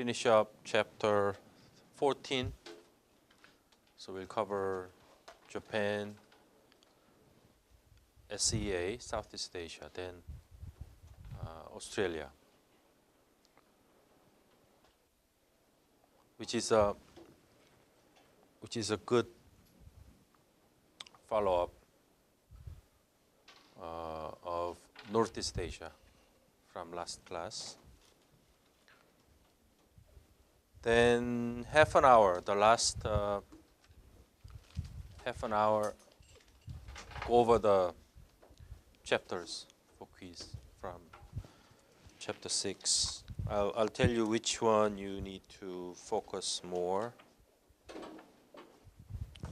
finish up chapter 14. So we'll cover Japan, SEA, Southeast Asia, then Australia, which is a good follow-up of Northeast Asia from last class. Then half an hour, the last half an hour, go over the chapters for quiz from chapter 6. I'll tell you which one you need to focus more,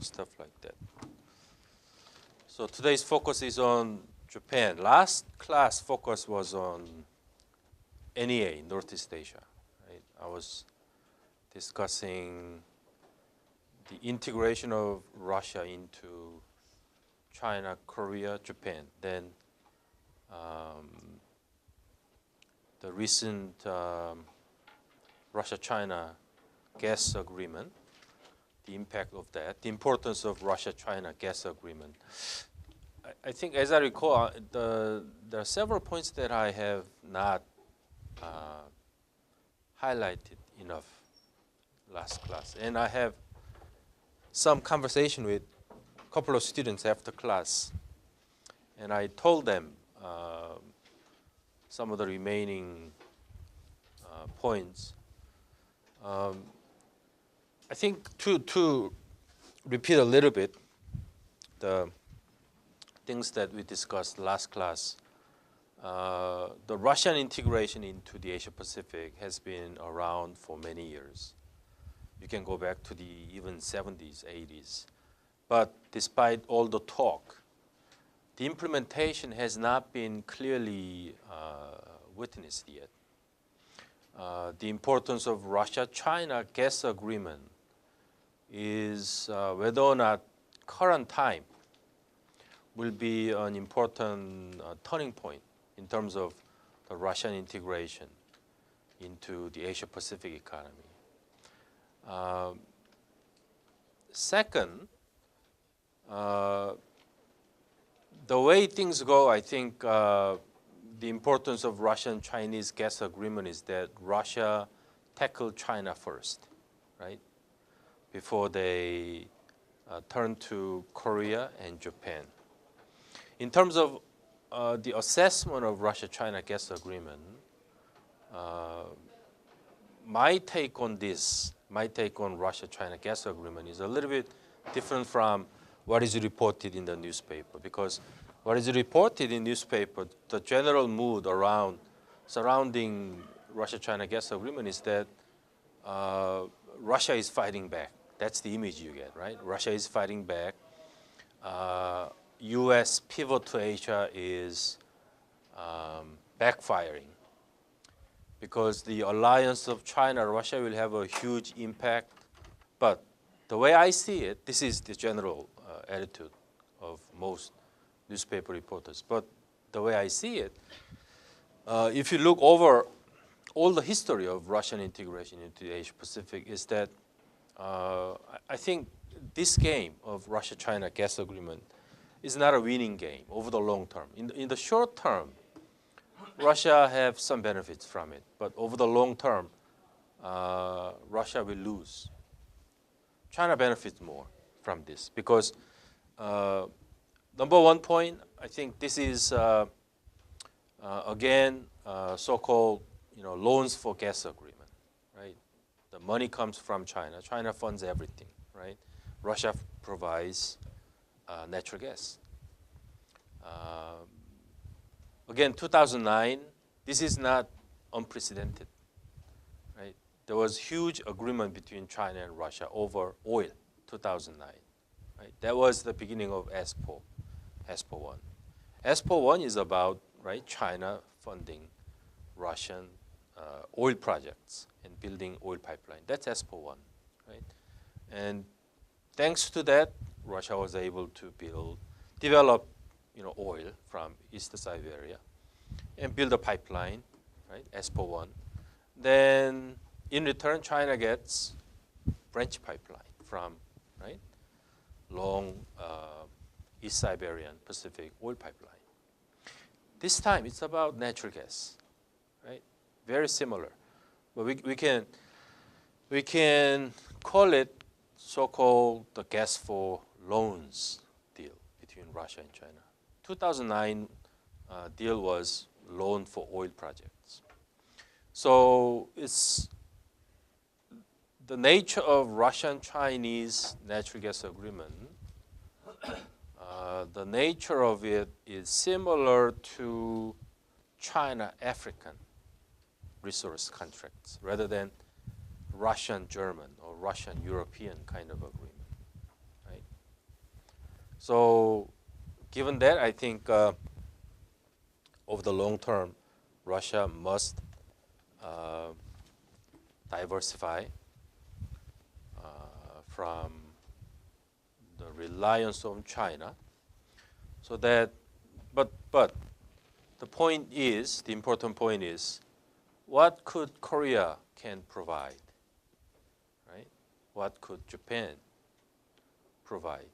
stuff like that. So today's focus is on Japan. Last class focus was on NEA, Northeast Asia. Right? I was discussing the integration of Russia into China, Korea, Japan. Then the recent Russia-China gas agreement, the impact of that, the importance of Russia-China gas agreement. I think, as I recall, there are several points that I have not highlighted enough last class. And I have some conversation with a couple of students after class. And I told them some of the remaining points. I think to repeat a little bit the things that we discussed last class, the Russian integration into the Asia Pacific has been around for many years. You can go back to the even 70s, 80s. But despite all the talk, the implementation has not been clearly witnessed yet. The importance of Russia-China gas agreement is whether or not current time will be an important turning point in terms of the Russian integration into the Asia-Pacific economy. Second, the way things go, I think the importance of Russian-Chinese gas agreement is that Russia tackled China first, right? Before they turn to Korea and Japan. In terms of the assessment of Russia-China gas agreement, my take on Russia-China gas agreement is a little bit different from what is reported in the newspaper, because what is reported in newspaper, the general mood surrounding Russia-China gas agreement is that Russia is fighting back. That's the image you get, right? Russia is fighting back. U.S. pivot to Asia is backfiring because the alliance of China, Russia will have a huge impact. But the way I see it, this is the general attitude of most newspaper reporters. But the way I see it, if you look over all the history of Russian integration into the Asia Pacific, is that I think this game of Russia-China gas agreement is not a winning game over the long term. In the short term, Russia have some benefits from it, but over the long term, Russia will lose. China benefits more from this because number one point, I think this is again so-called loans for gas agreement, right? The money comes from China. China funds everything, right? Russia provides natural gas. Again, 2009, this is not unprecedented, right? There was huge agreement between China and Russia over oil, 2009, right? That was the beginning of ESPO 1. ESPO 1 is about, right, China funding Russian oil projects and building oil pipeline. That's ESPO 1, right? And thanks to that, Russia was able to develop oil from East Siberia and build a pipeline, right, ESPO 1. Then in return, China gets branch pipeline from, right, long East Siberian Pacific oil pipeline. This time it's about natural gas, right? Very similar, but we can call it so-called the gas for loans deal between Russia and China. 2009 deal was loan for oil projects. So it's the nature of Russian-Chinese natural gas agreement. The nature of it is similar to China-African resource contracts rather than Russian-German or Russian-European kind of agreement, right? So given that, I think over the long term, Russia must diversify from the reliance on China, so that, but the point is, the important point is, what could Korea can provide, right? What could Japan provide?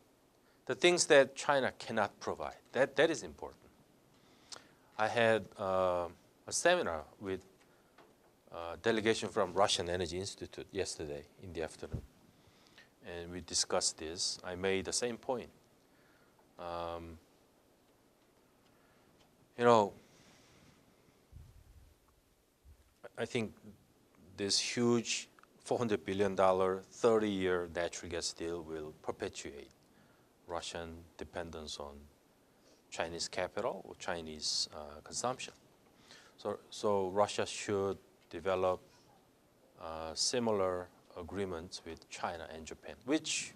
The things that China cannot provide, that is important. I had a seminar with a delegation from Russian Energy Institute yesterday in the afternoon, and we discussed this. I made the same point. You know, I think this huge $400 billion 30-year natural gas deal will perpetuate Russian dependence on Chinese capital or Chinese consumption. So Russia should develop similar agreements with China and Japan, which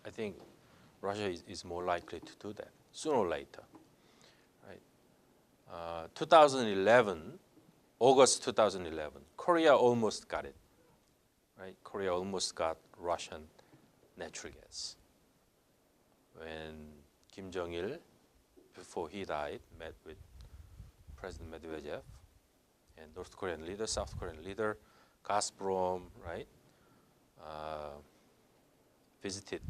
I think Russia is more likely to do that sooner or later, right? 2011, August 2011, Korea almost got it, right? Korea almost got Russian natural gas when Kim Jong-il, before he died, met with President Medvedev and North Korean leader, South Korean leader, Gazprom, right? Visited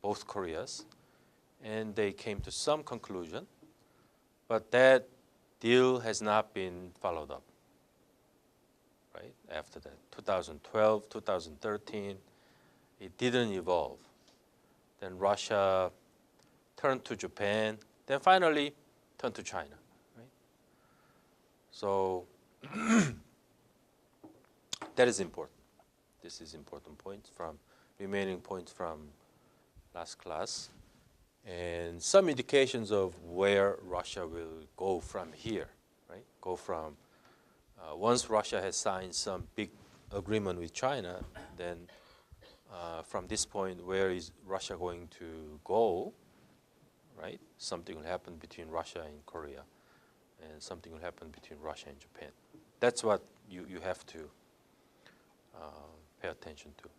both Koreas, and they came to some conclusion, but that deal has not been followed up, right? After that, 2012, 2013, it didn't evolve. Then Russia turned to Japan, then finally turned to China, right? So that is important. This is important point from remaining points from last class, and some indications of where Russia will go from here, right? Go from once Russia has signed some big agreement with China, then from this point, where is Russia going to go, right? Something will happen between Russia and Korea, and something will happen between Russia and Japan. That's what you have to pay attention to.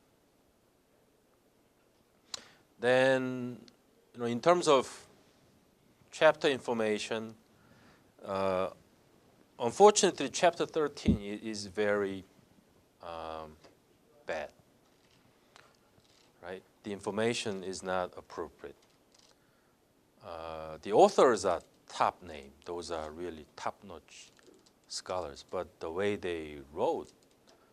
Then, in terms of chapter information, unfortunately, chapter 13 is very bad, right? The information is not appropriate. The authors are top name; those are really top-notch scholars. But the way they wrote,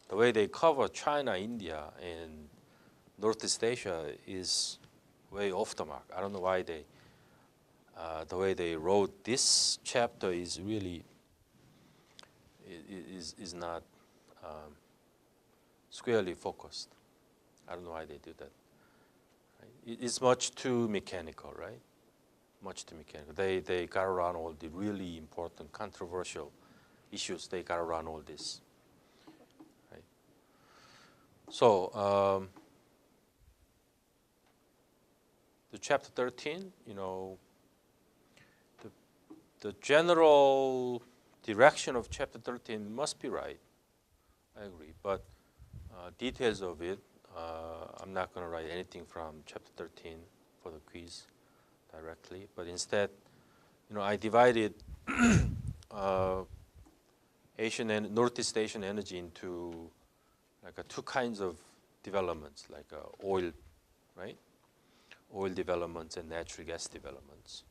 the way they cover China, India, and Northeast Asia is way off the mark. I don't know why they, the way they wrote this chapter is really is not squarely focused. I don't know why they do that. Right? It's much too mechanical, right? Much too mechanical. They got around all the really important, controversial issues. They got around all this. Right? So the chapter 13, the general direction of chapter 13 must be right. I agree, but details of it, I'm not going to write anything from chapter 13 for the quiz directly, but instead, I divided Asian and Northeast Asian energy into like two kinds of developments, like oil, right? Oil developments and natural gas developments.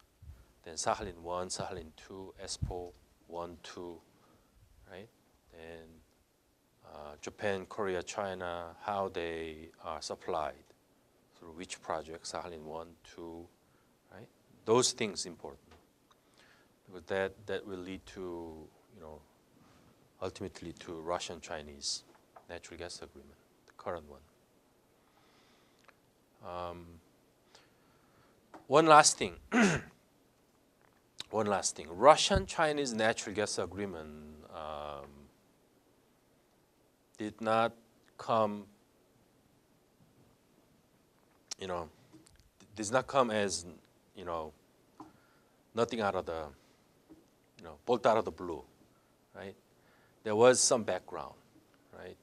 Then Sakhalin 1, Sakhalin 2, ESPO 1, 2, right? And Japan, Korea, China, how they are supplied through which project, Sakhalin 1, 2, right? Those things important, because that will lead to, ultimately to Russian-Chinese natural gas agreement, the current one. One last thing. One last thing. Russian-Chinese natural gas agreement did not come, does not come as, nothing out of the, bolt out of the blue, right? There was some background, right?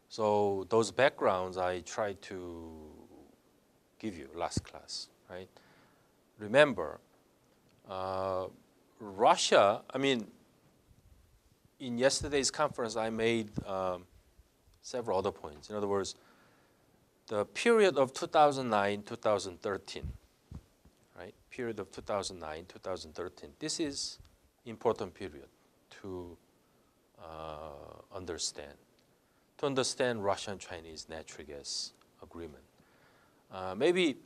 So those backgrounds I tried to give you last class, right? Remember, Russia, in yesterday's conference I made several other points. In other words, the period of 2009, 2013, right? Period of 2009, 2013. This is important period to understand. To understand Russian-Chinese natural gas agreement. Maybe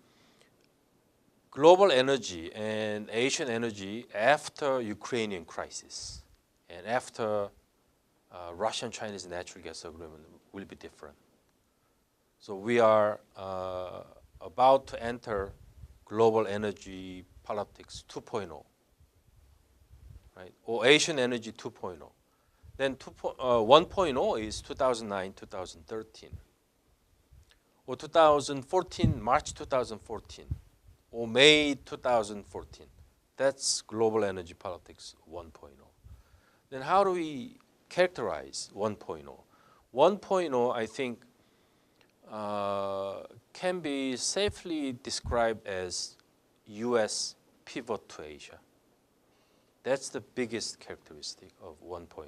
global energy and Asian energy after Ukrainian crisis and after Russian-Chinese natural gas agreement will be different. So we are about to enter global energy politics 2.0, right? Or Asian energy 2.0. Then 1.0 is 2009, 2013. Or 2014, March 2014. Or May 2014. That's global energy politics 1.0. Then how do we characterize 1.0? 1.0, I think, can be safely described as U.S. pivot to Asia. That's the biggest characteristic of 1.0.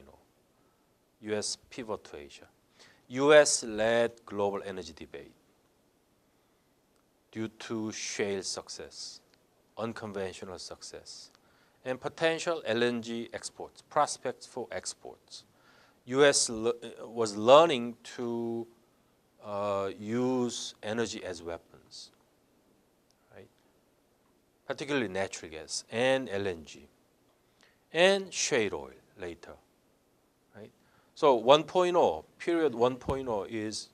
U.S. pivot to Asia. U.S. led global energy debate due to shale success, unconventional success, and potential LNG exports, prospects for exports. U.S. was learning to use energy as weapons, right? Particularly natural gas and LNG, and shale oil later, right? So 1.0, period 1.0 is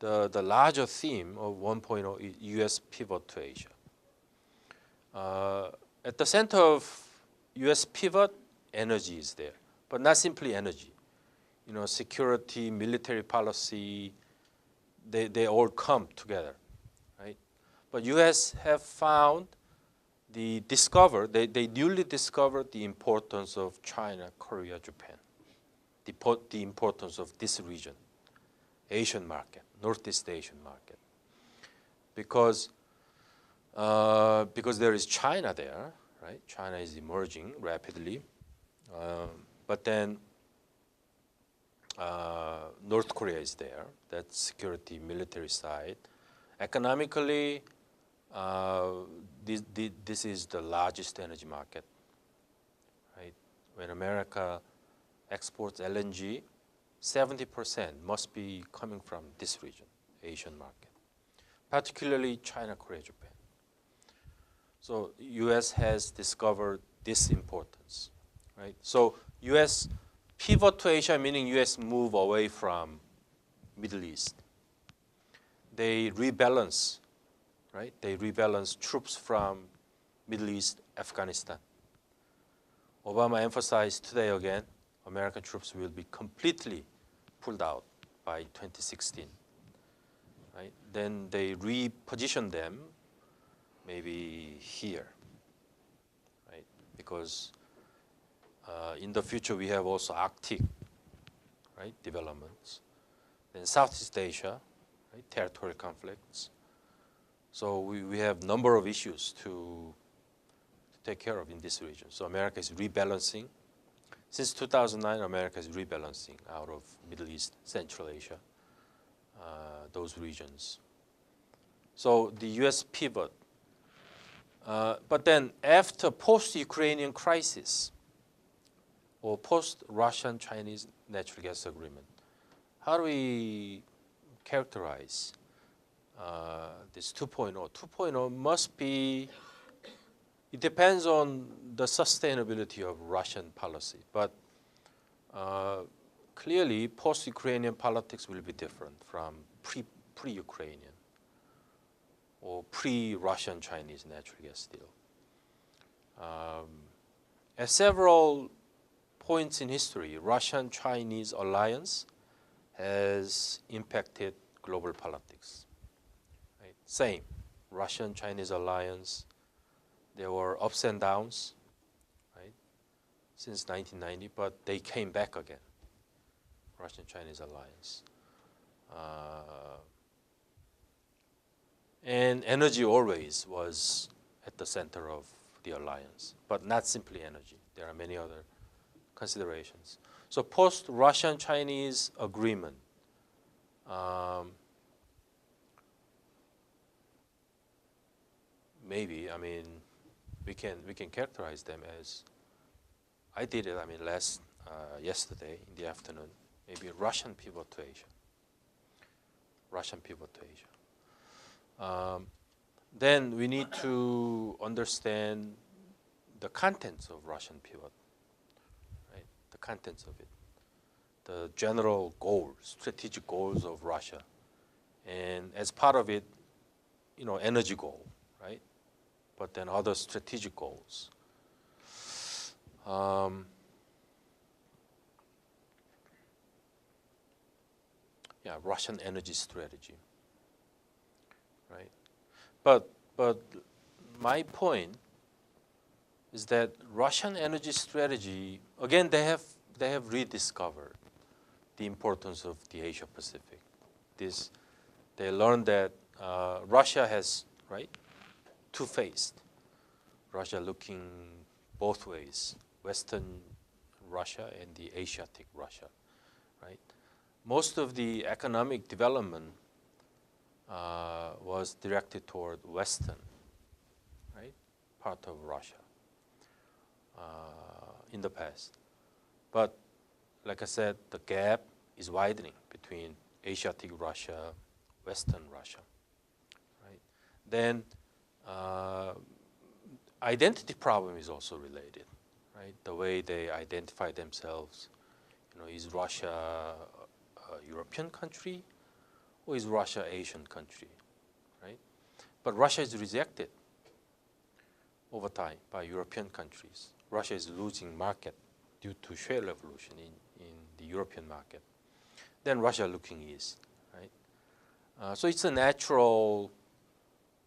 the larger theme of 1.0 is U.S. pivot to Asia. At the center of U.S. pivot, energy is there, but not simply energy. Security, military policy, they all come together, right? But U.S. have found they newly discovered the importance of China, Korea, Japan, the importance of this region, Asian market, Northeast Asian market, because there is China there, right? China is emerging rapidly, but then North Korea is there. That's security, military side. Economically, this is the largest energy market, right? When America exports LNG, 70% must be coming from this region, Asian market, particularly China, Korea, Japan. So U.S. has discovered this importance, right? So U.S. pivot to Asia, meaning U.S. move away from Middle East. They rebalance, right? They rebalance troops from Middle East, Afghanistan. Obama emphasized today again, American troops will be completely pulled out by 2016, right? Then they reposition them maybe here, right? Because in the future we have also Arctic, right, developments. Then Southeast Asia, right, territorial conflicts. So we have number of issues to take care of in this region. So America is rebalancing. Since 2009, America is rebalancing out of Middle East, Central Asia. those regions. So the U.S. pivot. But then after post-Ukrainian crisis or post-Russian-Chinese natural gas agreement, how do we characterize this 2.0? 2.0 must be, it depends on the sustainability of Russian policy, but clearly post-Ukrainian politics will be different from pre-Ukrainian or pre-Russian Chinese natural gas deal. At several points in history, Russian-Chinese alliance has impacted global politics. Right? Same, Russian-Chinese alliance, there were ups and downs, right, since 1990, but they came back again, Russian-Chinese alliance. And energy always was at the center of the alliance, but not simply energy. There are many other considerations. So post-Russian-Chinese agreement, maybe, I mean, we can characterize them as, I did it, I mean, yesterday in the afternoon, maybe Russian pivot to Asia. Russian pivot to Asia. Then we need to understand the contents of Russian pivot, right? The contents of it, the general goals, strategic goals of Russia, and as part of it, you know, energy goal, right? But then other strategic goals. Yeah, Russian energy strategy. Right, but my point is that Russian energy strategy, again, they have rediscovered the importance of the Asia Pacific. They learned that Russia has, right, two-faced. Russia looking both ways, Western Russia and the Asiatic Russia, right? Most of the economic development was directed toward Western, right, part of Russia in the past. But like I said, the gap is widening between Asiatic Russia, Western Russia, right? Then identity problem is also related, right? The way they identify themselves, you know, is Russia a European country? Or is Russia an Asian country, right? But Russia is rejected over time by European countries. Russia is losing market due to shale revolution in the European market. Then Russia looking east, right? So it's a natural,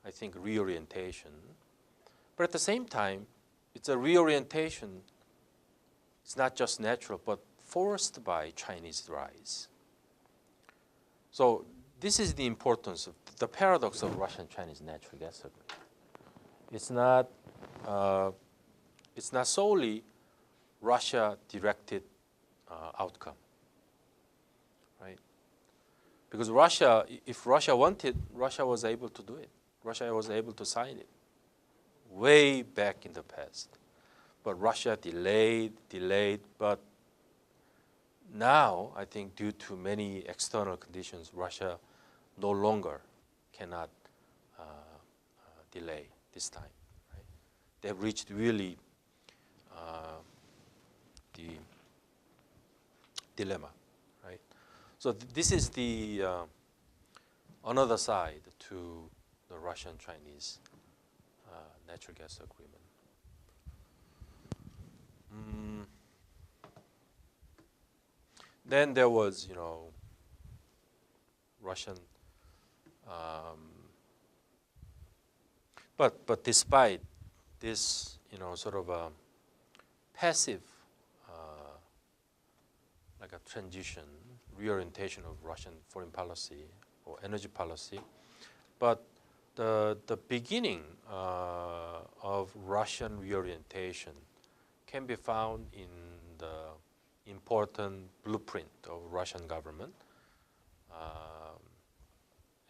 I think, reorientation. But at the same time, it's a reorientation. It's not just natural, but forced by Chinese rise. So this is the importance of the paradox of Russian-Chinese natural gas agreement. It's not solely Russia-directed outcome, right? Because Russia, if Russia wanted, Russia was able to do it. Russia was able to sign it way back in the past. But Russia delayed, but now, I think due to many external conditions, Russia no longer cannot delay this time. Right? They have reached really the dilemma, right? So this is the another side to the Russian-Chinese natural gas agreement. Then there was, you know, Russian, but despite this, you know, sort of a passive, like a transition, reorientation of Russian foreign policy or energy policy, but the beginning of Russian reorientation can be found in the important blueprint of Russian government,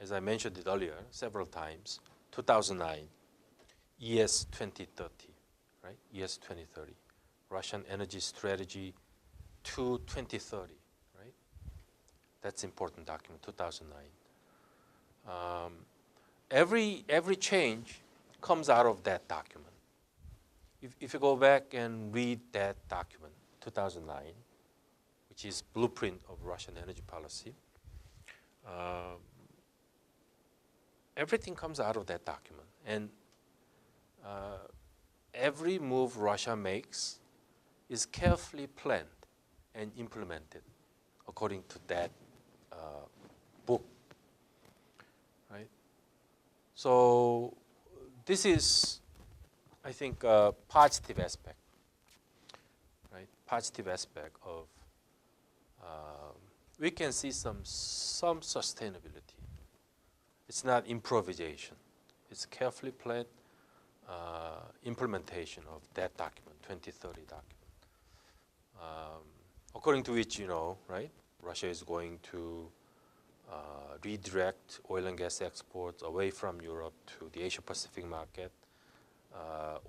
as I mentioned it earlier several times, 2009, ES 2030, right? ES 2030, Russian energy strategy to 2030, right? That's important document, 2009. Every change comes out of that document. If you go back and read that document, 2009, which is blueprint of Russian energy policy, everything comes out of that document. And every move Russia makes is carefully planned and implemented according to that book, right? So this is, I think, a positive aspect, right? Positive aspect of we can see some sustainability. It's not improvisation. It's carefully planned implementation of that document, 2030 document, according to which, you know, right? Russia is going to redirect oil and gas exports away from Europe to the Asia-Pacific market.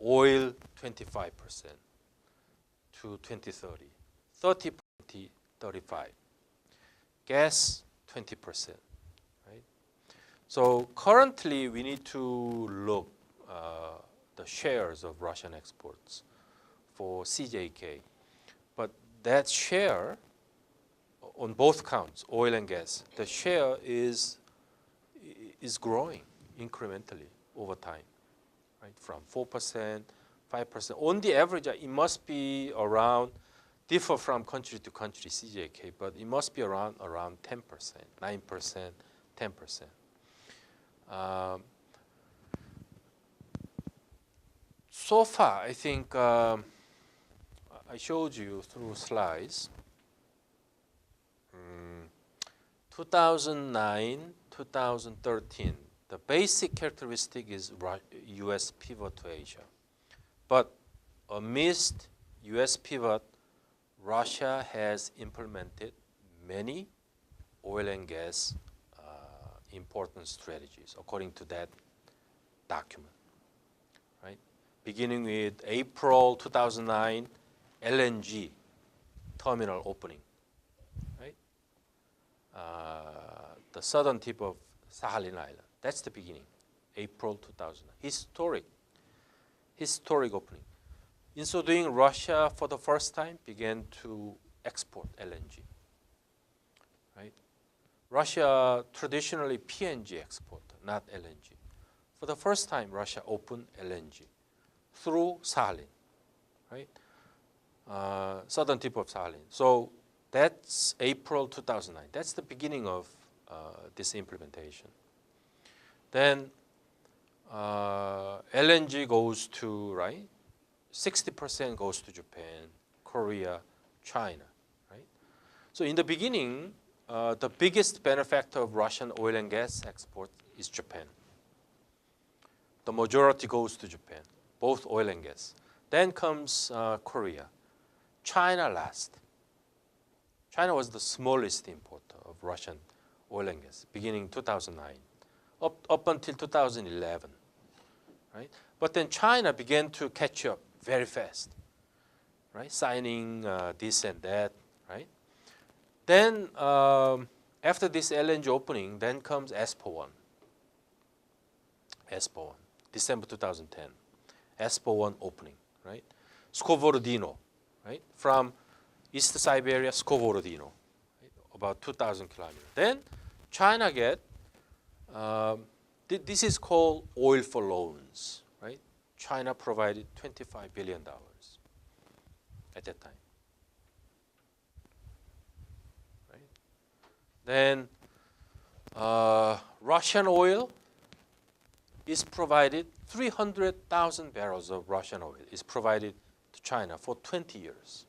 Oil 25% to 2030, 30-35. Gas 20%, right? So currently we need to look the shares of Russian exports for CJK, but that share on both counts, oil and gas, the share is growing incrementally over time, right? From 4%, 5%. On the average, it must be around, differ from country to country, CJK, but it must be around 10%, 9%, 10%. So far, I think I showed you through slides. 2009, 2013, the basic characteristic is U.S. pivot to Asia. But amidst U.S. pivot, Russia has implemented many oil and gas important strategies according to that document, right? Beginning with April 2009, LNG terminal opening, right? The southern tip of Sakhalin Island. That's the beginning, April 2009. Historic opening. In so doing, Russia, for the first time, began to export LNG, right? Russia, traditionally PNG exporter, not LNG. For the first time, Russia opened LNG through Sakhalin, right? Southern tip of Sakhalin. So that's April 2009. That's the beginning of this implementation. Then LNG goes to, right? 60% goes to Japan, Korea, China, right? So in the beginning, the biggest benefactor of Russian oil and gas export is Japan. The majority goes to Japan, both oil and gas. Then comes Korea. China last. China was the smallest importer of Russian oil and gas, beginning 2009, up until 2011, right? But then China began to catch up very fast, right? Signing this and that, right? Then after this LNG opening, then comes ESPO 1. ESPO 1, December 2010. ESPO 1 opening, right? Skvorodino, right? From East Siberia, Skvorodino, right? About 2,000 kilometers. Then China get, this is called oil for loans, right? China provided $25 billion at that time. Right? Then Russian oil is provided, 300,000 barrels of Russian oil is provided to China for 20 years.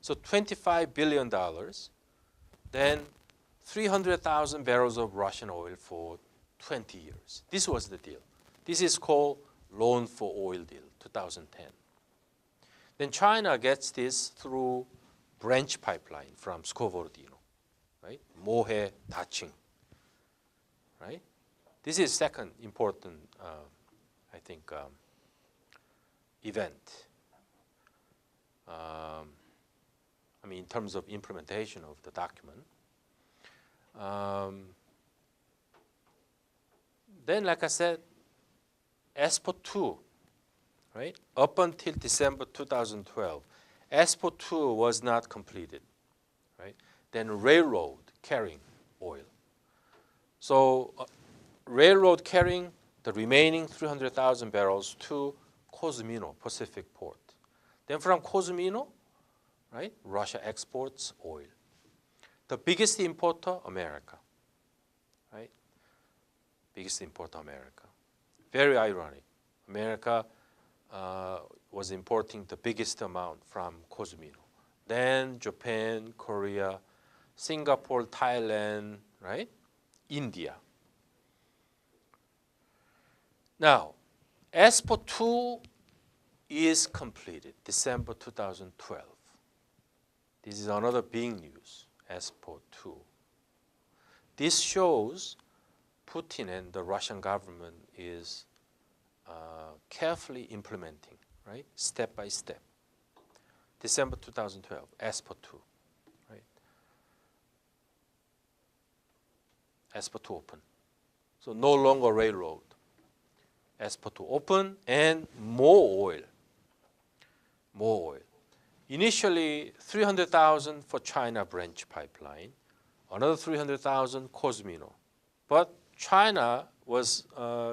So $25 billion, then 300,000 barrels of Russian oil for 20 years. This was the deal. This is called loan for oil deal, 2010. Then China gets this through branch pipeline from Skvorodino, right? Mohe, Daqing, right? This is second important, I think, event. I mean, in terms of implementation of the document. Then, like I said, ESPO 2, right? Up until December 2012, ESPO 2 was not completed, right? Then railroad carrying oil. So railroad carrying the remaining 300,000 barrels to Cozumel Pacific Port. Then from Cozumel, right, Russia exports oil. The biggest importer, America, right? Biggest importer, America. Very ironic. America was importing the biggest amount from Cozumel. Then Japan, Korea, Singapore, Thailand, right? India. Now, ESPO 2 is completed, December 2012. This is another big news, ESPO 2. This shows Putin and the Russian government is carefully implementing, right, step by step. December 2012, ESPO 2, right? ESPO 2 open. So no longer railroad. ESPO 2 open and more oil. More oil. Initially, 300,000 for China branch pipeline, another 300,000 Cozumel. But China was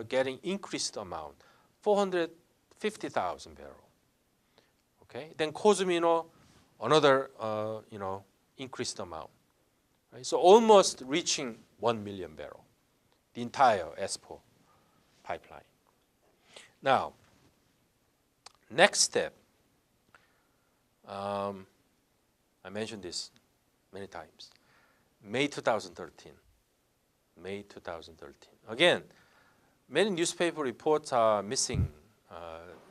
getting increased amount, 450,000 barrel. Okay, then Cozumel, another increased amount. Right? So almost reaching 1 million barrel, the entire ESPO pipeline. Now, next step. I mentioned this many times. May 2013. May 2013. Again, many newspaper reports are missing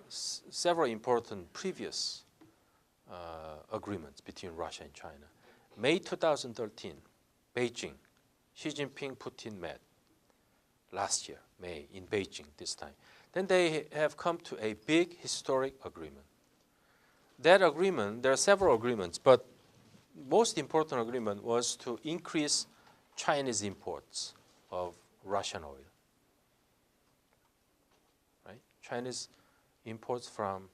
several important previous agreements between Russia and China. May 2013, Beijing, Xi Jinping, Putin met last year, May, in Beijing this time. Then they have come to a big historic agreement. That agreement, there are several agreements, but most important agreement was to increase Chinese imports of Russian oil. Right? Chinese imports from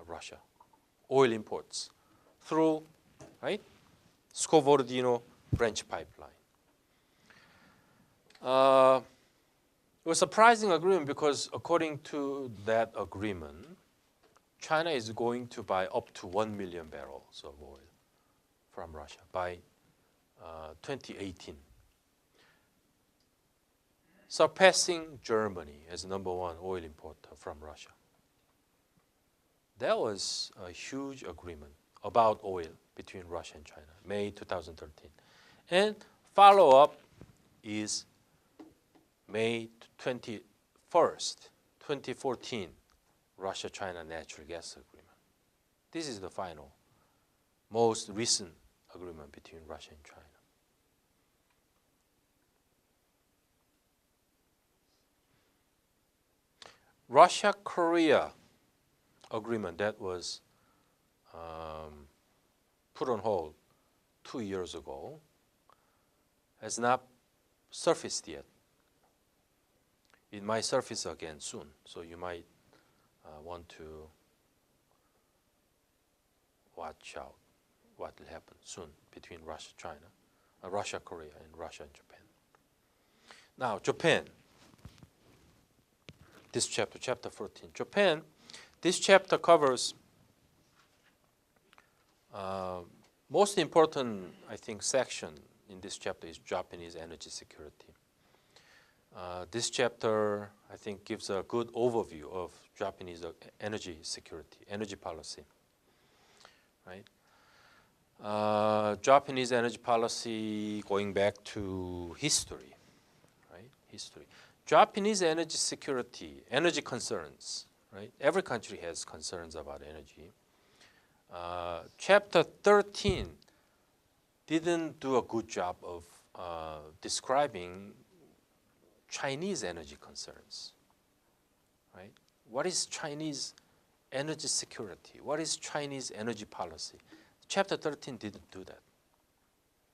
Russia, oil imports through, right, Skvorodino branch pipeline. It was a surprising agreement because according to that agreement, China is going to buy up to 1 million barrels of oil from Russia by 2018, surpassing Germany as #1 oil importer from Russia. That was a huge agreement about oil between Russia and China, May 2013. And follow-up is May 21st, 2014, Russia-China natural gas agreement. This is the final, most recent agreement between Russia and China. Russia-Korea agreement that was put on hold 2 years ago has not surfaced yet. It might surface again soon, so you might want to watch out what will happen soon between Russia-China, Russia-Korea, and Russia and Japan. Now, Japan. This chapter, chapter 14. Japan, this chapter covers most important, I think, section in this chapter is Japanese energy security. This chapter, I think, gives a good overview of Japanese energy security, energy policy. Right? Japanese energy policy going back to history, right? History. Japanese energy security, energy concerns, right? Every country has concerns about energy. Chapter 13 didn't do a good job of describing Chinese energy concerns, right? What is Chinese energy security? What is Chinese energy policy? Chapter 13 didn't do that.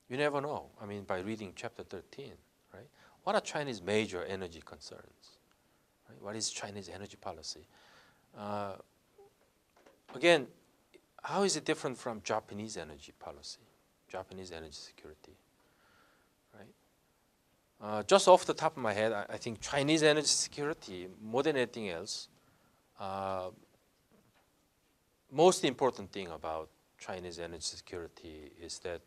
You never know, I mean, by reading chapter 13, right? What are Chinese major energy concerns? Right? What is Chinese energy policy? Again, how is it different from Japanese energy policy, Japanese energy security, right? Just off the top of my head, I think Chinese energy security, more than anything else, most important thing about Chinese energy security is that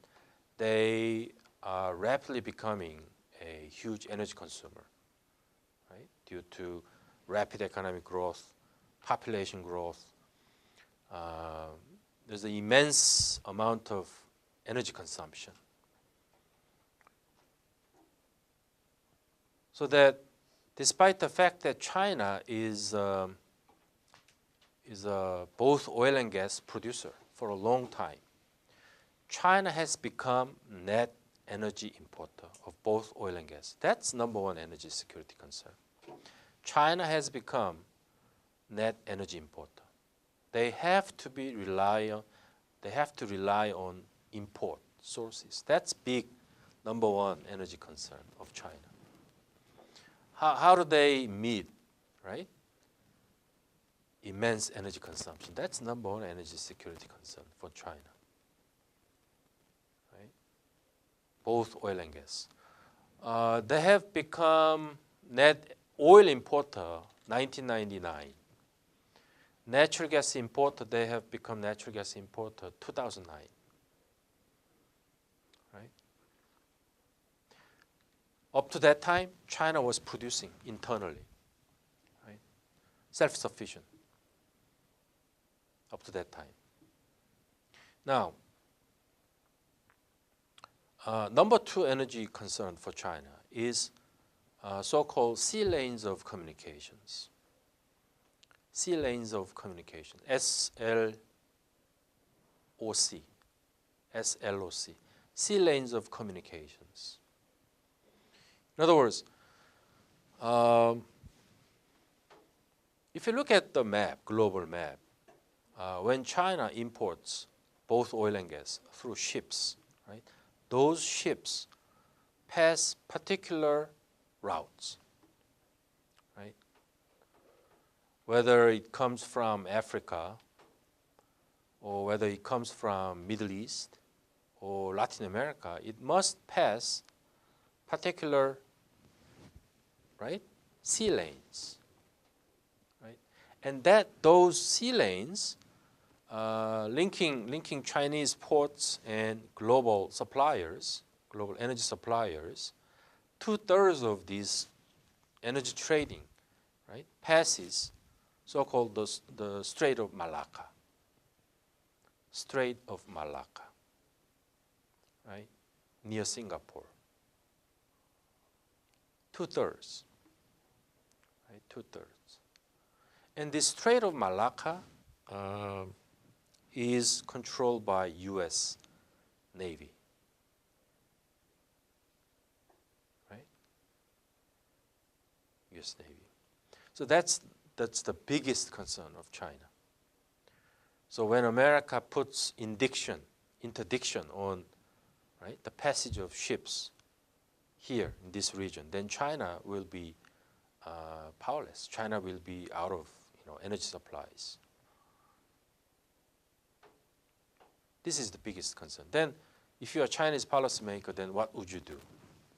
they are rapidly becoming a huge energy consumer, right? Due to rapid economic growth, population growth. There's an immense amount of energy consumption. So that despite the fact that China is both oil and gas producer for a long time, China has become net energy importer of both oil and gas. That's number one energy security concern. China has become net energy importer. They have to rely on import sources. That's big number one energy concern of China. How do they meet, right? Immense energy consumption. That's number one energy security concern for China. Right? Both oil and gas. They have become net oil importer 1999. Natural gas importer, they have become natural gas importer 2009. Right? Up to that time, China was producing internally, right? Self-sufficient. Up to that time. Now, number two energy concern for China is so-called sea lanes of communications. Sea lanes of communication, SLOC, sea lanes of communications. In other words, if you look at the map, global map, when China imports both oil and gas through ships, right? Those ships pass particular routes, right? Whether it comes from Africa or whether it comes from Middle East or Latin America, it must pass particular, right, sea lanes, right? And those sea lanes linking Chinese ports and global suppliers, global energy suppliers, 2/3 of these energy trading, right, passes so-called the Strait of Malacca. Strait of Malacca, right, near Singapore. 2/3, right, 2/3. And the Strait of Malacca is controlled by U.S. Navy, right? U.S. Navy. So that's the biggest concern of China. So when America puts interdiction on, right, the passage of ships here in this region, then China will be powerless. China will be out of energy supplies. This is the biggest concern. Then, if you are a Chinese policymaker, then what would you do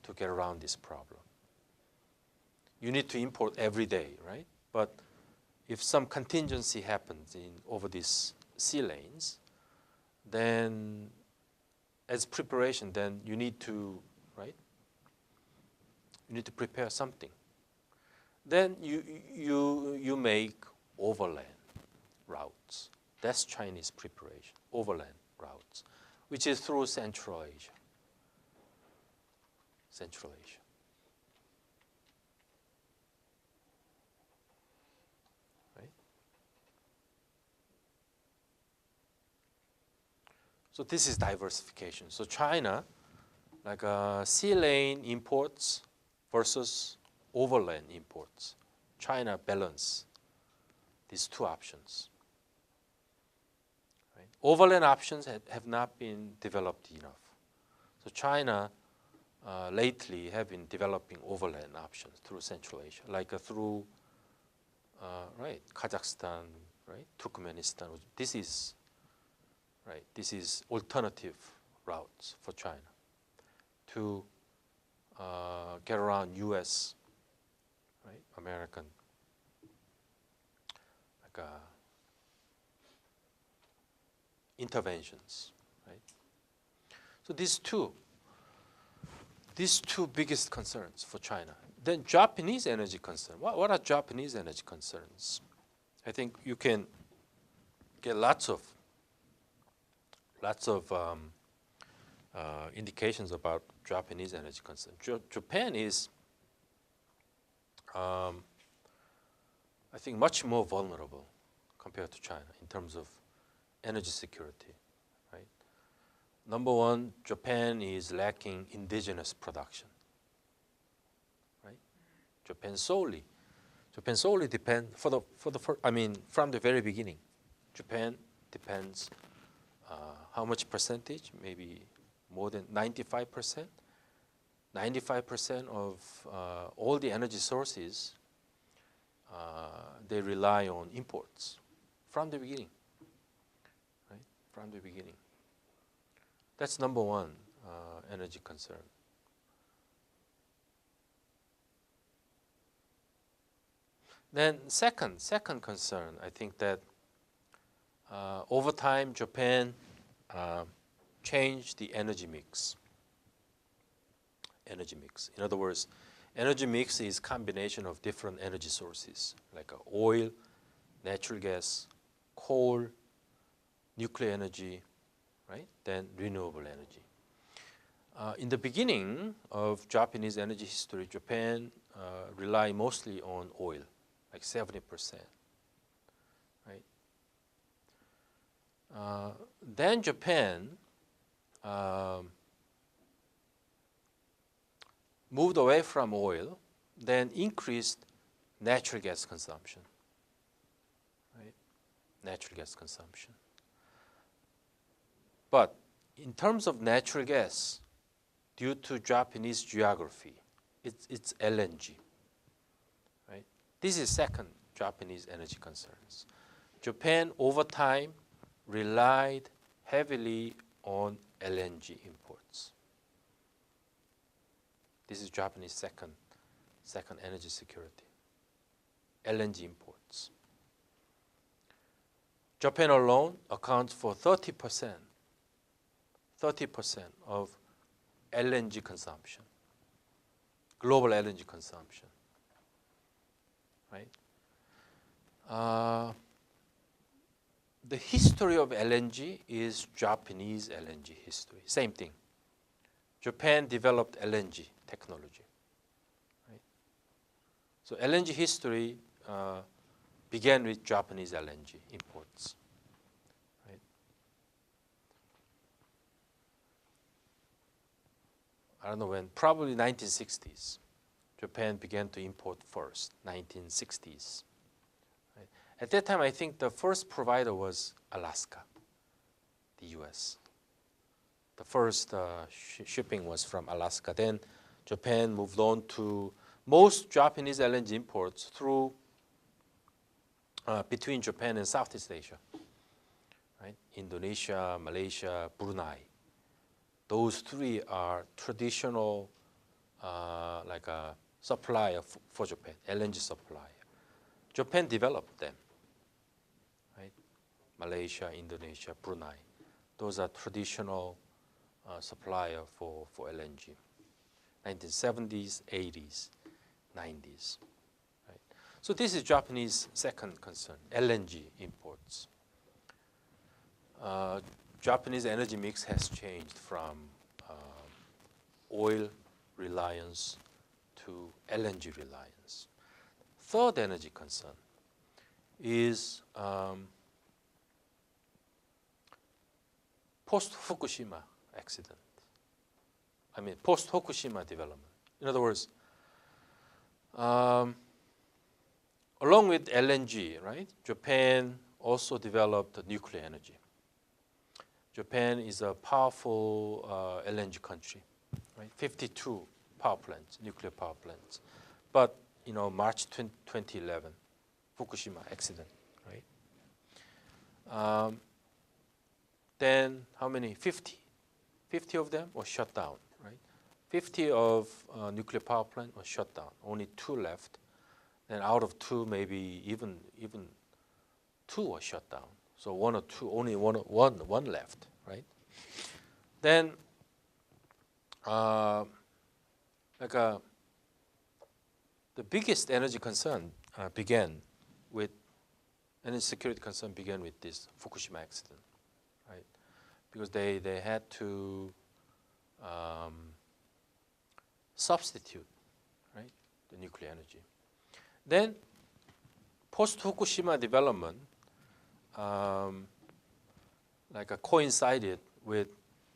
to get around this problem? You need to import every day, right? But if some contingency happens over these sea lanes, then as preparation, then you need to, right? You need to prepare something. Then you make overland routes. That's Chinese preparation, overland routes, which is through Central Asia. Central Asia. Right? So this is diversification. So China like sea lane imports versus overland imports. China balance these two options. Right? Overland options have not been developed enough. So China lately have been developing overland options through Central Asia, like through right, Kazakhstan, right, Turkmenistan. This is right. This is alternative routes for China to get around U.S. right, American like interventions, right. So these two biggest concerns for China. Then Japanese energy concern. What are Japanese energy concerns? I think you can get lots of indications about Japanese energy concern. Japan is, I think, much more vulnerable compared to China in terms of energy security. Right. Number one, Japan is lacking indigenous production. Right. Japan solely depends from the very beginning. Japan depends. How much percentage? Maybe more than 95%. 95% of all the energy sources, they rely on imports from the beginning. Right? From the beginning. That's number one energy concern. Then second concern, I think that over time Japan changed the energy mix. Energy mix. In other words, energy mix is combination of different energy sources like oil, natural gas, coal, nuclear energy, right? Then renewable energy. In the beginning of Japanese energy history, Japan relied mostly on oil, like 70%. Right? Then Japan moved away from oil, then increased natural gas consumption. Right? Natural gas consumption. But in terms of natural gas, due to Japanese geography, it's LNG. Right? This is second Japanese energy concerns. Japan over time relied heavily on LNG imports. This is Japanese second energy security. LNG imports. Japan alone accounts for 30% of LNG consumption, global LNG consumption, right? The history of LNG is Japanese LNG history. Same thing. Japan developed LNG technology, right? So LNG history began with Japanese LNG imports. Right? I don't know when, probably 1960s. Japan began to import first, 1960s. Right? At that time, I think the first provider was Alaska, the US. The first shipping was from Alaska. Then Japan moved on to most Japanese LNG imports through between Japan and Southeast Asia, right? Indonesia, Malaysia, Brunei. Those three are traditional like a supplier for Japan, LNG supplier. Japan developed them, right? Malaysia, Indonesia, Brunei. Those are traditional supplier for LNG. 1970s, 80s, 90s. Right? So this is Japanese second concern, LNG imports. Japanese energy mix has changed from oil reliance to LNG reliance. Third energy concern is post-Fukushima accident. I mean, post-Fukushima development. In other words, along with LNG, right? Japan also developed nuclear energy. Japan is a powerful LNG country, right? 52 power plants, nuclear power plants. But March 2011, Fukushima accident, right? Then how many? 50 of them were shut down, right? 50 of nuclear power plant were shut down. Only 2 left. And out of 2, maybe even 2 were shut down. So 1 or 2, only one left, right? Then the biggest energy concern energy security concern began with this Fukushima accident, right? Because they had to substitute, right, the nuclear energy. Then post-Fukushima development coincided with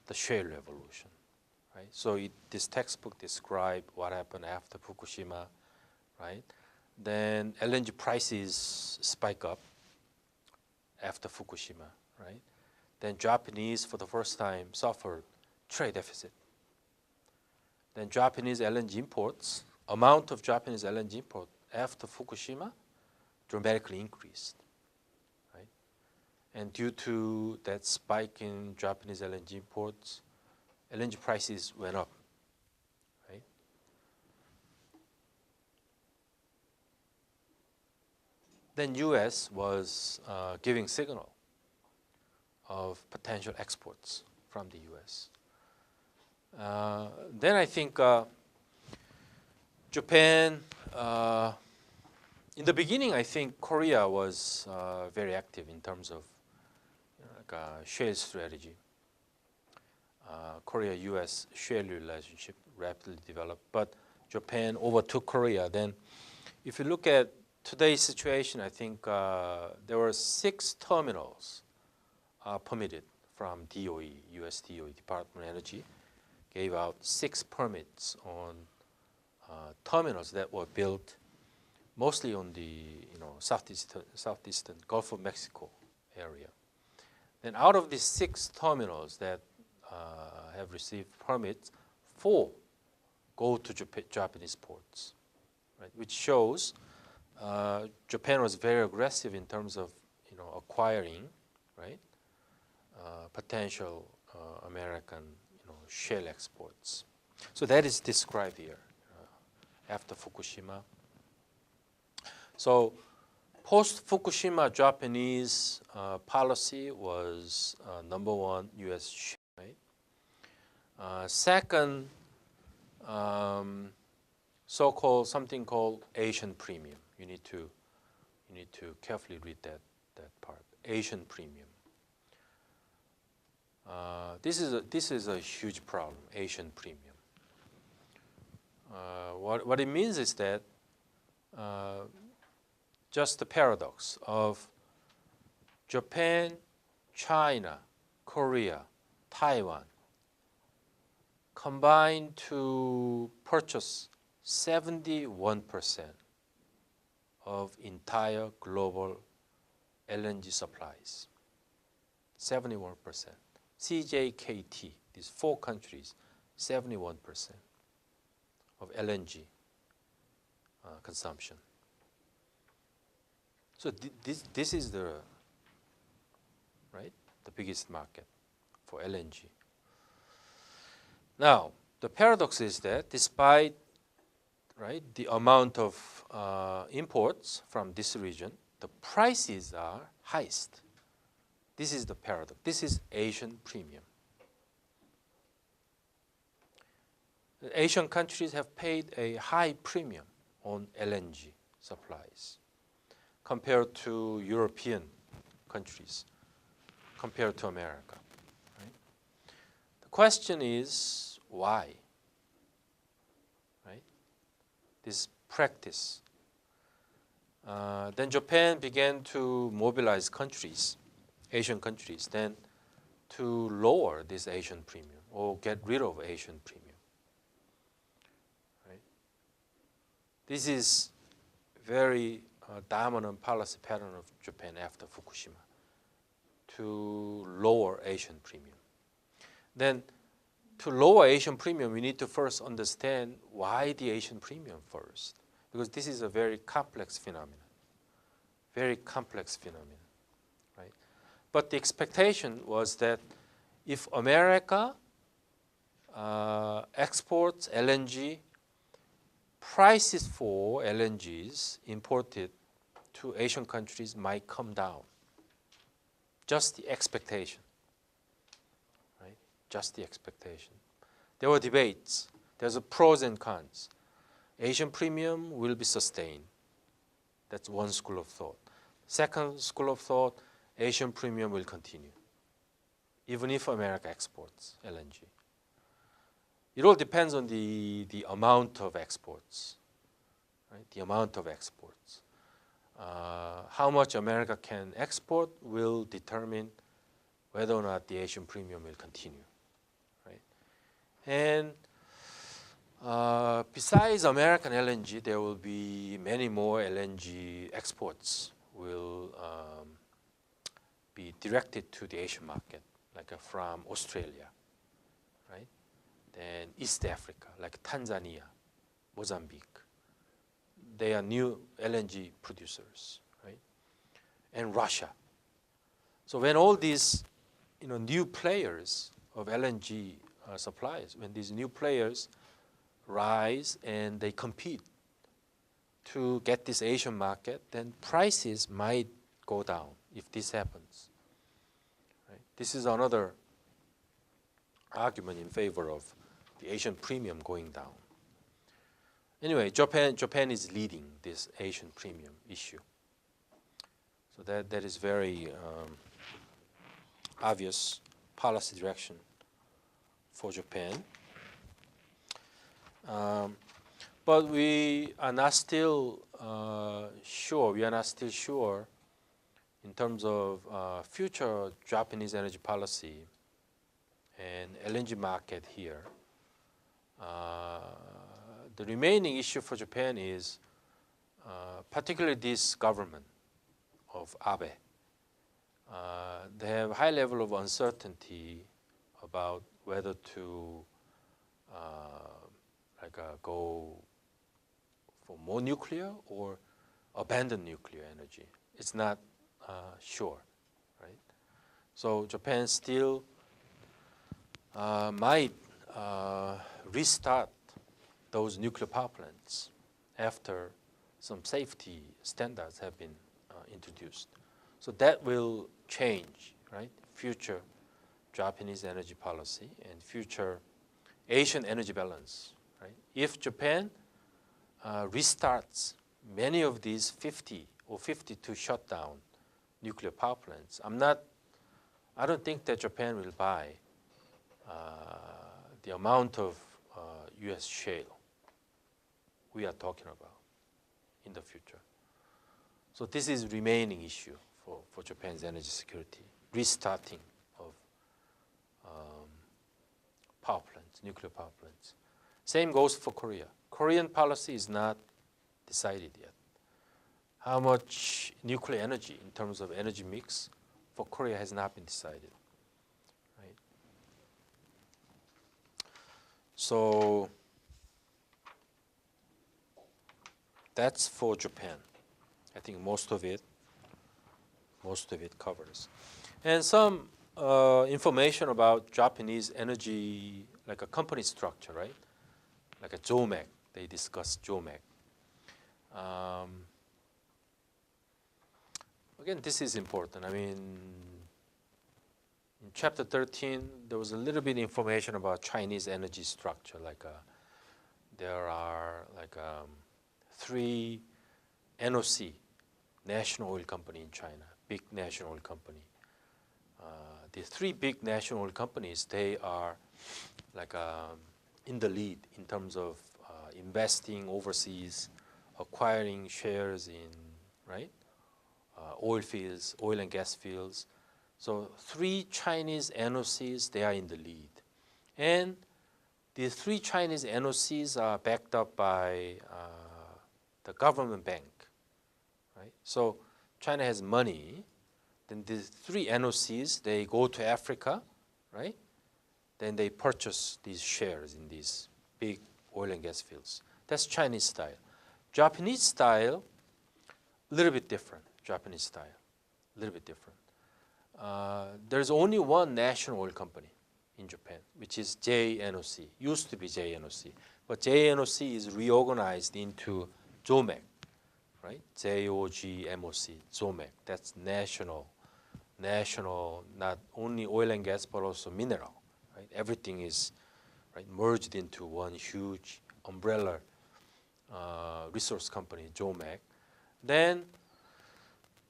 the shale revolution, right? So this textbook described what happened after Fukushima, right? Then LNG prices spike up after Fukushima, right? Then Japanese, for the first time, suffered trade deficit. Then Japanese LNG imports, amount of Japanese LNG import after Fukushima dramatically increased, right? And due to that spike in Japanese LNG imports, LNG prices went up, right? Then U.S. was giving signal of potential exports from the U.S. Then I think Japan, in the beginning, I think Korea was very active in terms of shale strategy. Korea-U.S. shale relationship rapidly developed, but Japan overtook Korea. Then if you look at today's situation, I think there were 6 terminals permitted from DOE, U.S. DOE, Department of Energy, gave out 6 permits on terminals that were built mostly on the southeastern Gulf of Mexico area. Then out of these 6 terminals that have received permits, 4 go to Japanese ports, right? Which shows Japan was very aggressive in terms of acquiring, right, potential American shale exports. So that is described here after Fukushima. So post-Fukushima Japanese policy was number 1, U.S. shale, right? Second, so-called something called Asian premium. You need to carefully read that part. Asian premium. This is a huge problem. Asian premium. What it means is that just the paradox of Japan, China, Korea, Taiwan combined to purchase 71% of entire global LNG supplies. 71%. CJKT, these 4 countries, 71% of LNG consumption. So this is the biggest market for LNG. Now the paradox is that despite the amount of imports from this region, the prices are highest. This is the paradox. This is Asian premium. The Asian countries have paid a high premium on LNG supplies compared to European countries, compared to America. Right? The question is why? Right? This practice. Then Japan began to mobilize countries, Asian countries, then to lower this Asian premium or get rid of Asian premium. This is very dominant policy pattern of Japan after Fukushima to lower Asian premium. Then to lower Asian premium, we need to first understand why the Asian premium first, because this is a very complex phenomenon. Very complex phenomenon, right? But the expectation was that if America exports LNG, prices for LNGs imported to Asian countries might come down. Just the expectation, right? Just the expectation. There were debates. There's a pros and cons. Asian premium will be sustained. That's one school of thought. Second school of thought, Asian premium will continue, even if America exports LNG. It all depends on the amount of exports, right? The amount of exports. How much America can export will determine whether or not the Asian premium will continue, right? And besides American LNG, there will be many more LNG exports will be directed to the Asian market, like from Australia, right? Then East Africa, like Tanzania, Mozambique. They are new LNG producers, right? And Russia. So when all these, new players of LNG suppliers, when these new players rise and they compete to get this Asian market, then prices might go down if this happens. Right? This is another argument in favor of the Asian premium going down. Anyway, Japan is leading this Asian premium issue. So that is very obvious policy direction for Japan. But we are not still sure. We are not still sure in terms of future Japanese energy policy and LNG market here. The remaining issue for Japan is particularly this government of Abe. They have a high level of uncertainty about whether to go for more nuclear or abandon nuclear energy. It's not sure, right? So Japan still might restart those nuclear power plants after some safety standards have been introduced. So that will change, right? Future Japanese energy policy and future Asian energy balance, right? If Japan restarts many of these 50 or 52 shut down nuclear power plants, I don't think that Japan will buy the amount of US shale we are talking about in the future. So this is remaining issue for Japan's energy security, restarting of power plants, nuclear power plants. Same goes for Korea. Korean policy is not decided yet. How much nuclear energy in terms of energy mix for Korea has not been decided. Right? So that's for Japan. I think most of it covers. And some information about Japanese energy, like a company structure, right? Like a JOMEC, they discussed JOMEC. Again, this is important. I mean, in chapter 13, there was a little bit of information about Chinese energy structure. Like there are 3 NOC, national oil company in China, big national oil company. The 3 big national oil companies, they are in the lead in terms of investing overseas, acquiring shares in oil fields, oil and gas fields. So 3 Chinese NOCs, they are in the lead. And the 3 Chinese NOCs are backed up by the government bank, right? So China has money. Then these three NOCs, they go to Africa, right? Then they purchase these shares in these big oil and gas fields. That's Chinese style. Japanese style, a little bit different. Japanese style, a little bit different. There's only one national oil company in Japan, which is JNOC. Used to be JNOC, but JNOC is reorganized into JOMEC, right? JOGMOC, JOMEC. That's national, not only oil and gas, but also mineral, right? Everything is merged into one huge umbrella resource company, JOMEC. Then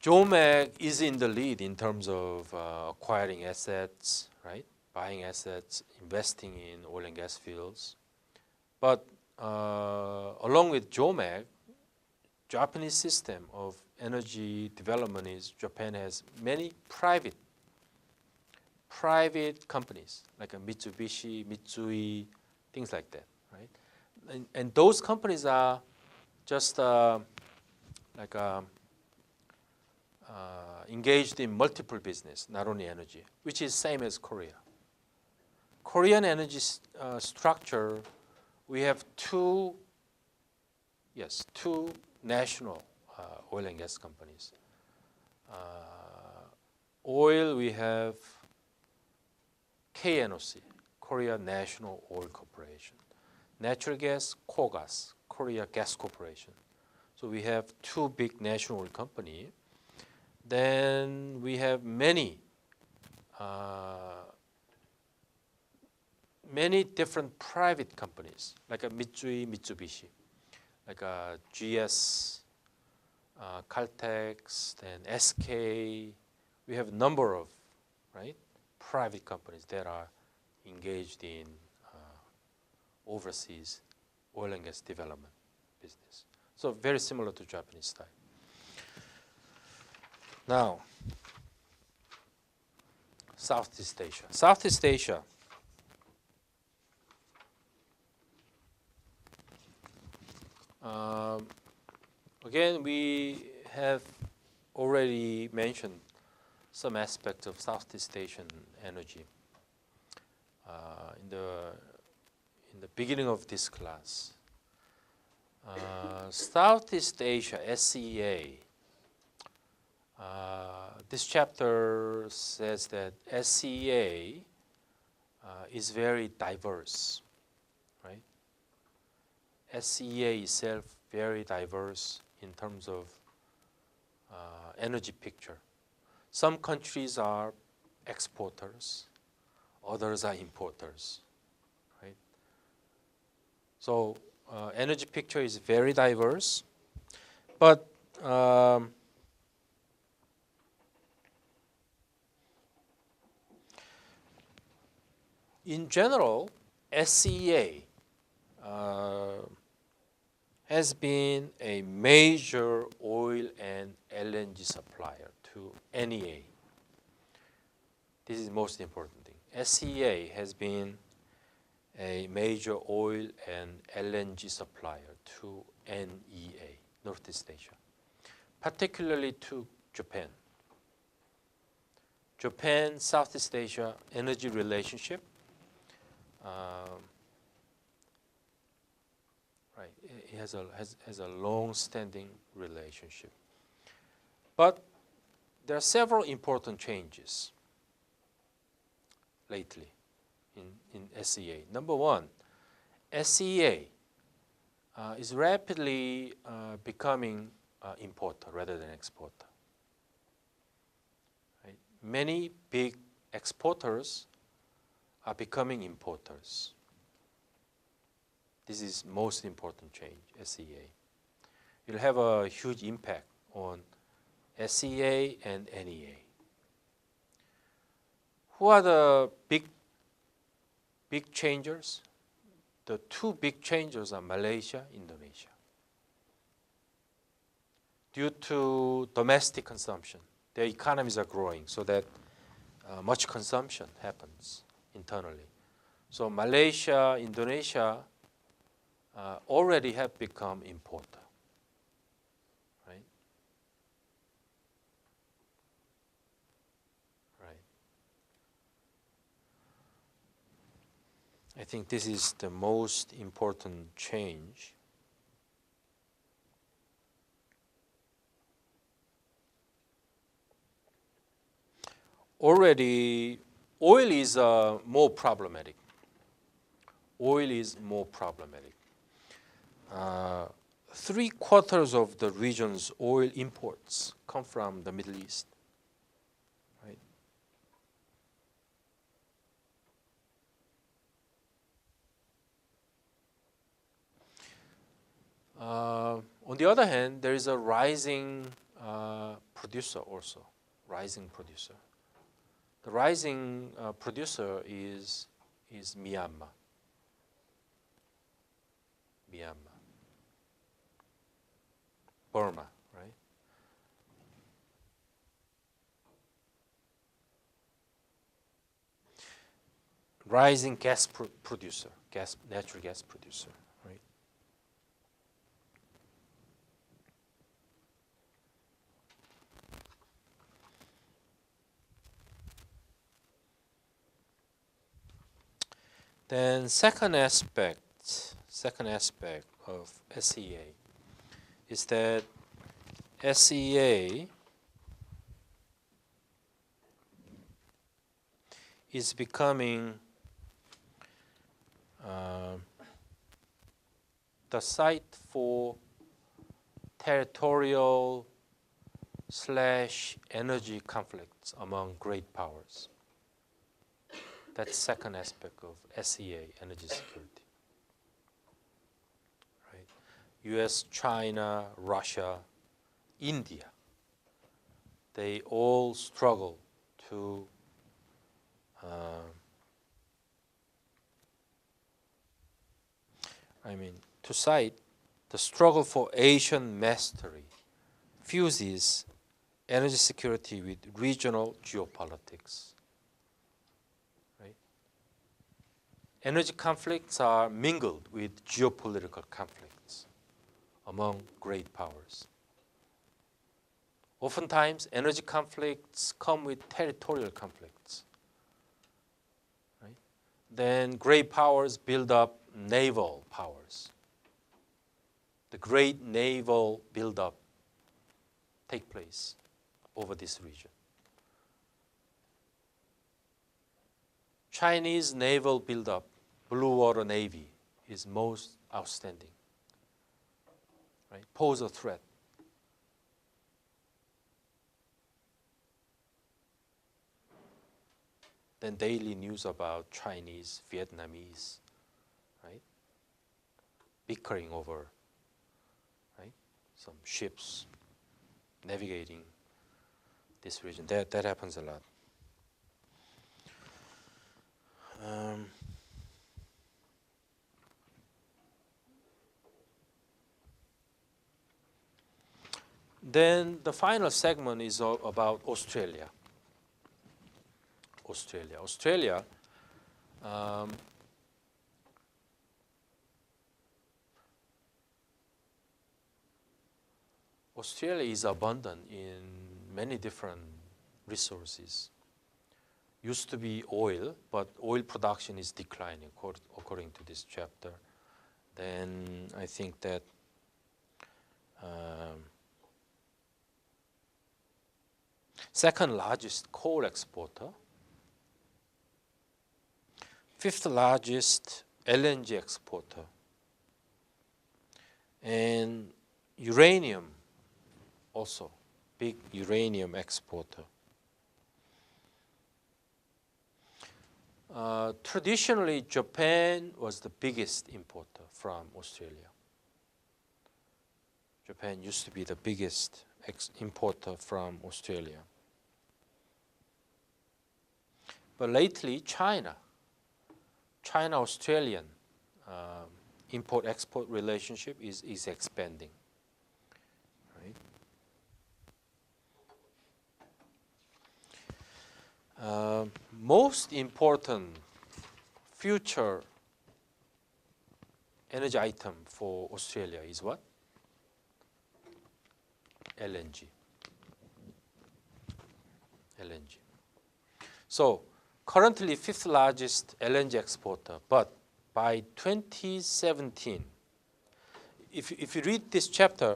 JOMEC is in the lead in terms of acquiring assets, right? Buying assets, investing in oil and gas fields. But along with JOMEC, Japanese system of energy development is Japan has many private companies like a Mitsubishi, Mitsui, things like that, right? And those companies are just engaged in multiple business, not only energy, which is same as Korea. Korean energy structure, we have two national oil and gas companies. Oil, we have KNOC, Korea National Oil Corporation. Natural gas, KOGAS, Korea Gas Corporation. So we have two big national oil companies. Then we have many different private companies, like a Mitsui, Mitsubishi, like a GS, Caltex, then SK. We have a number of private companies that are engaged in overseas oil and gas development business. So very similar to Japanese style. Now, Southeast Asia. Southeast Asia. Again, we have already mentioned some aspects of Southeast Asian energy in the beginning of this class. Southeast Asia, SEA. This chapter says that SEA is very diverse, right? SEA itself very diverse in terms of energy picture. Some countries are exporters, others are importers, right? So energy picture is very diverse, but in general, SEA has been a major oil and LNG supplier to NEA. This is the most important thing. SEA has been a major oil and LNG supplier to NEA, Northeast Asia, particularly to Japan. Japan, Southeast Asia energy relationship. It has a long-standing relationship. But there are several important changes lately in SEA. Number one, SEA is rapidly becoming importer rather than exporter. Right? Many big exporters are becoming importers. This is most important change, SEA. It will have a huge impact on SEA and NEA. Who are the big changers? The two big changers are Malaysia, Indonesia. Due to domestic consumption, their economies are growing, so that much consumption happens internally. So Malaysia, Indonesia already have become importer. I think this is the most important change. Already, oil is more problematic. Oil is more problematic. 3/4 of the region's oil imports come from the Middle East. Right? On the other hand, there is a rising producer also, rising producer. The rising producer is Myanmar. Burma, right? Rising gas producer, natural gas producer, right? Then second aspect of SEA is that SEA is becoming the site for territorial/energy conflicts among great powers. That's second aspect of SEA, energy security. Right? US, China, Russia, India, they all struggle to to cite the struggle for Asian mastery fuses energy security with regional geopolitics. Right? Energy conflicts are mingled with geopolitical conflicts among great powers. Oftentimes, energy conflicts come with territorial conflicts. Right? Then great powers build up naval powers. The great naval buildup take place over this region. Chinese naval buildup, Blue Water Navy, is most outstanding. Right? Pose a threat. Then daily news about Chinese, Vietnamese, right, bickering over, right, some ships navigating this region. That happens a lot. Then the final segment is about Australia. Australia is abundant in many different resources. Used to be oil, but oil production is declining according to this chapter. Then I think that second largest coal exporter, fifth largest LNG exporter, and uranium also, big uranium exporter. Traditionally, Japan was the biggest importer from Australia. Japan used to be the biggest importer from Australia. But lately, China-Australian import-export relationship is expanding. Right? Most important future energy item for Australia is what? LNG. So currently fifth largest LNG exporter, but by 2017, if you read this chapter,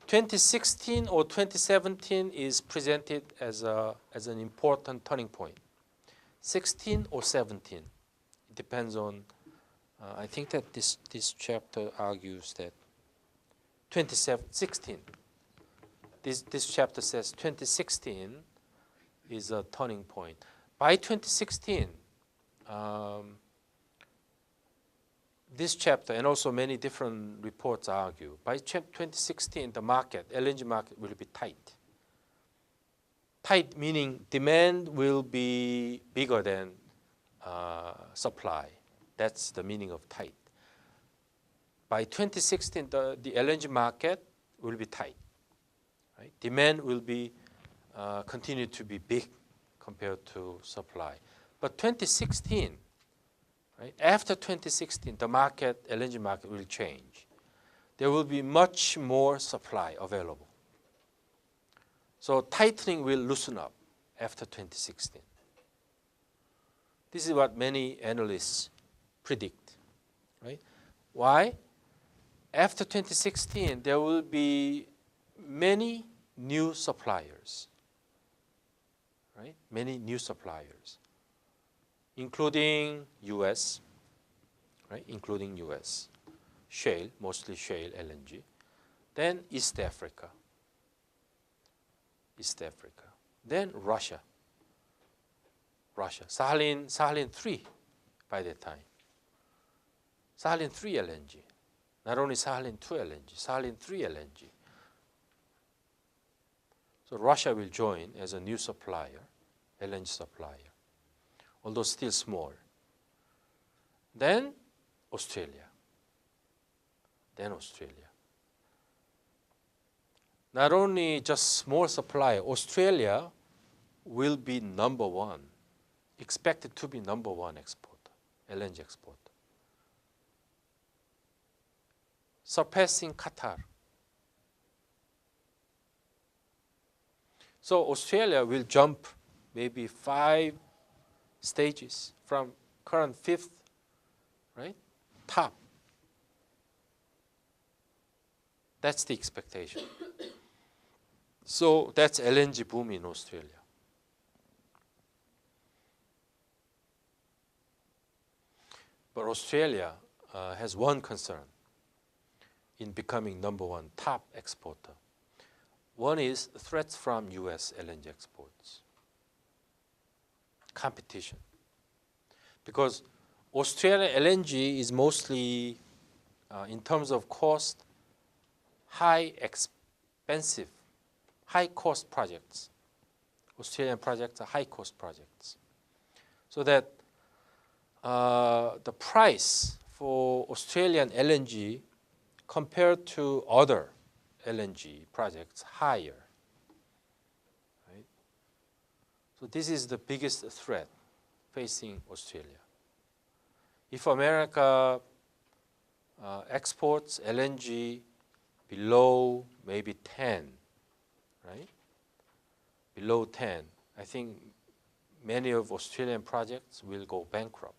2016 or 2017 is presented as an important turning point. 16 or 17, it depends on. I think that this chapter argues that 2016. This chapter says 2016 is a turning point. By 2016, this chapter and also many different reports argue, by 2016 the market, LNG market will be tight. Tight meaning demand will be bigger than supply. That's the meaning of tight. By 2016 the LNG market will be tight. Right? Demand will be continue to be big compared to supply. But 2016, right, after 2016, the market, LNG market will change. There will be much more supply available. So tightening will loosen up after 2016. This is what many analysts predict. Right? Why? After 2016, there will be many new suppliers. Right? Many new suppliers, including U.S., right? Including U.S., shale, mostly shale LNG, then East Africa, then Russia, Sakhalin 3 by that time, Sakhalin 3 LNG, not only Sakhalin 2 LNG, Sakhalin 3 LNG. So Russia will join as a new supplier, LNG supplier, although still small. Then Australia. Not only just small supplier, Australia will be number one, expected to be number one exporter, LNG exporter, surpassing Qatar. So Australia will jump maybe 5 stages from current 5th, right, top. That's the expectation. So that's LNG boom in Australia. But Australia has one concern in becoming number one top exporter. One is threats from U.S. LNG exports, competition. Because Australian LNG is mostly, in terms of cost, high-cost projects. Australian projects are high-cost projects. So that the price for Australian LNG compared to other LNG projects higher. Right? So this is the biggest threat facing Australia. If America exports LNG below maybe 10, right? Below 10, I think many of Australian projects will go bankrupt.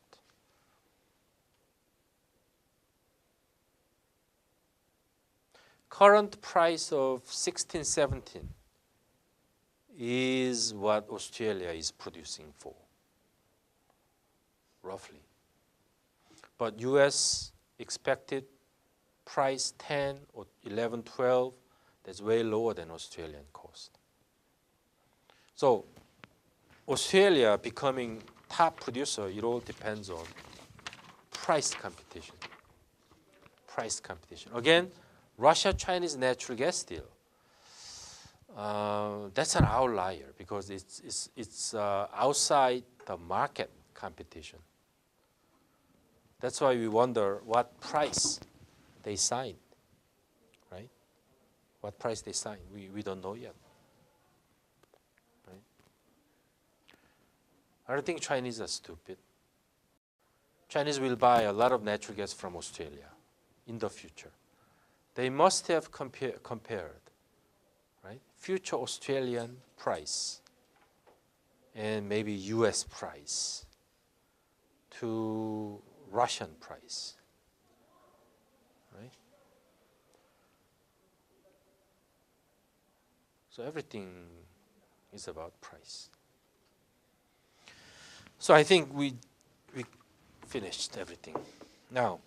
Current price of 16, 17 is what Australia is producing for, roughly. But US expected price 10 or 11, 12, that's way lower than Australian cost. So Australia becoming top producer, it all depends on price competition. Price competition. Again, Russia-Chinese natural gas deal, that's an outlier because it's outside the market competition. That's why we wonder what price they signed, right? What price they signed, we don't know yet. Right? I don't think Chinese are stupid. Chinese will buy a lot of natural gas from Australia in the future. They must have compared, right, future Australian price and maybe US price to Russian price, right? So everything is about price. So I think we finished everything. Now,